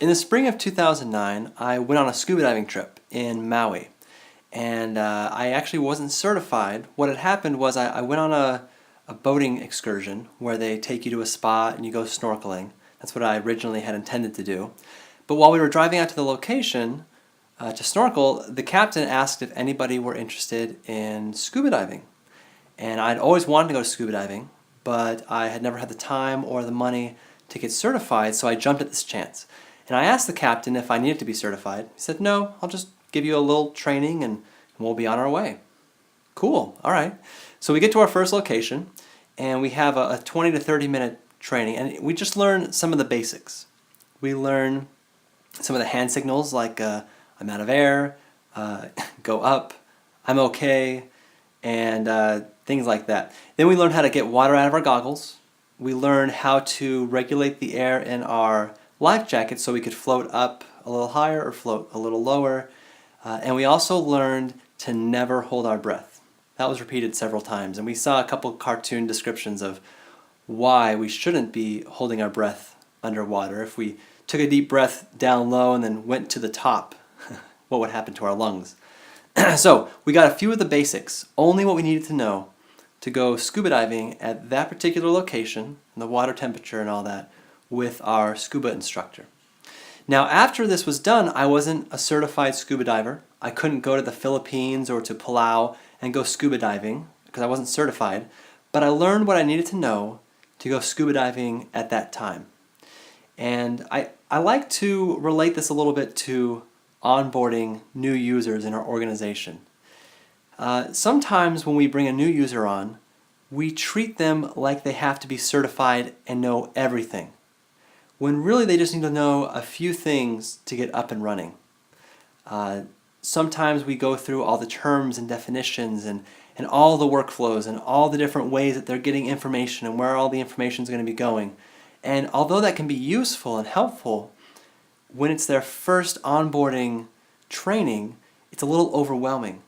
In the spring of 2009, I went on a scuba diving trip in Maui, and I actually wasn't certified. What had happened was I went on a boating excursion where they take you to a spot and you go snorkeling. That's what I originally had intended to do. But while we were driving out to the location to snorkel, the captain asked if anybody were interested in scuba diving. And I'd always wanted to go scuba diving, but I had never had the time or the money to get certified, so I jumped at this chance. And I asked the captain if I needed to be certified. He said, "No, I'll just give you a little training and we'll be on our way." Cool, all right. So we get to our first location and we have a 20 to 30 minute training, and we just learn some of the basics. We learn some of the hand signals like I'm out of air, go up, I'm okay, and things like that. Then we learn how to get water out of our goggles. We learn how to regulate the air in our life jacket so we could float up a little higher or float a little lower. And we also learned to never hold our breath. That was repeated several times. And we saw a couple cartoon descriptions of why we shouldn't be holding our breath underwater. If we took a deep breath down low and then went to the top, what would happen to our lungs? So we got a few of the basics, only what we needed to know to go scuba diving at that particular location, and the water temperature and all that, with our scuba instructor. Now after this was done, I wasn't a certified scuba diver. I couldn't go to the Philippines or to Palau and go scuba diving because I wasn't certified, but I learned what I needed to know to go scuba diving at that time. And I like to relate this a little bit to onboarding new users in our organization. Sometimes when we bring a new user on, we treat them like they have to be certified and know everything, when really they just need to know a few things to get up and running. Sometimes we go through all the terms and definitions and all the workflows and all the different ways that they're getting information and where all the information is going to be going. And although that can be useful and helpful, when it's their first onboarding training, it's a little overwhelming.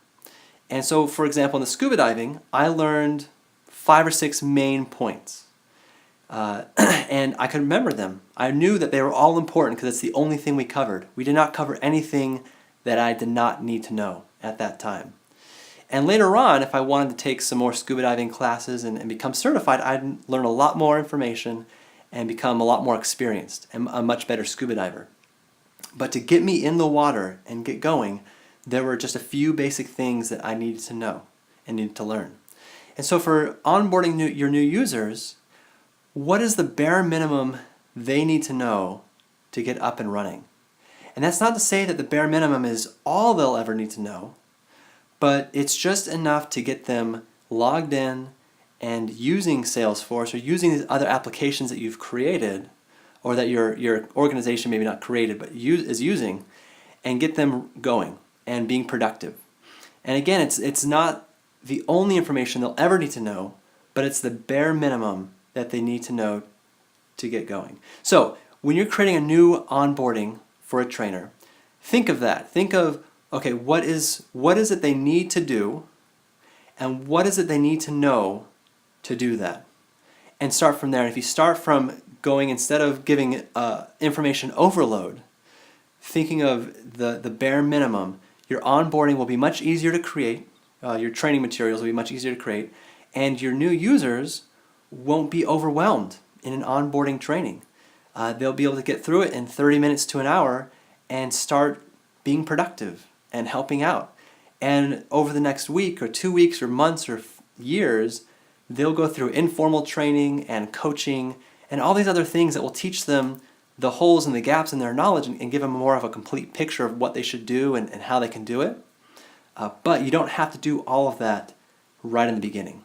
And so, for example, in the scuba diving, I learned 5 or 6 main points. And I could remember them. I knew that they were all important because it's the only thing we covered. We did not cover anything that I did not need to know at that time. And later on, if I wanted to take some more scuba diving classes and become certified, I'd learn a lot more information and become a lot more experienced and a much better scuba diver. But to get me in the water and get going, there were just a few basic things that I needed to know and needed to learn. And so for onboarding your new users, what is the bare minimum they need to know to get up and running? And that's not to say that the bare minimum is all they'll ever need to know, but it's just enough to get them logged in and using Salesforce or using these other applications that you've created or that your organization maybe not created but is using, and get them going and being productive. And again, it's not the only information they'll ever need to know, but it's the bare minimum that they need to know to get going. So when you're creating a new onboarding for a trainer, think of that. Think of, okay, what is it they need to do, and what is it they need to know to do that? And start from there. And if you start from going, instead of giving information overload, thinking of the bare minimum, your onboarding will be much easier to create, your training materials will be much easier to create, and your new users won't be overwhelmed in an onboarding training. They'll be able to get through it in 30 minutes to an hour and start being productive and helping out. And over the next week or 2 weeks or months or years, they'll go through informal training and coaching and all these other things that will teach them the holes and the gaps in their knowledge and give them more of a complete picture of what they should do and how they can do it. But you don't have to do all of that right in the beginning.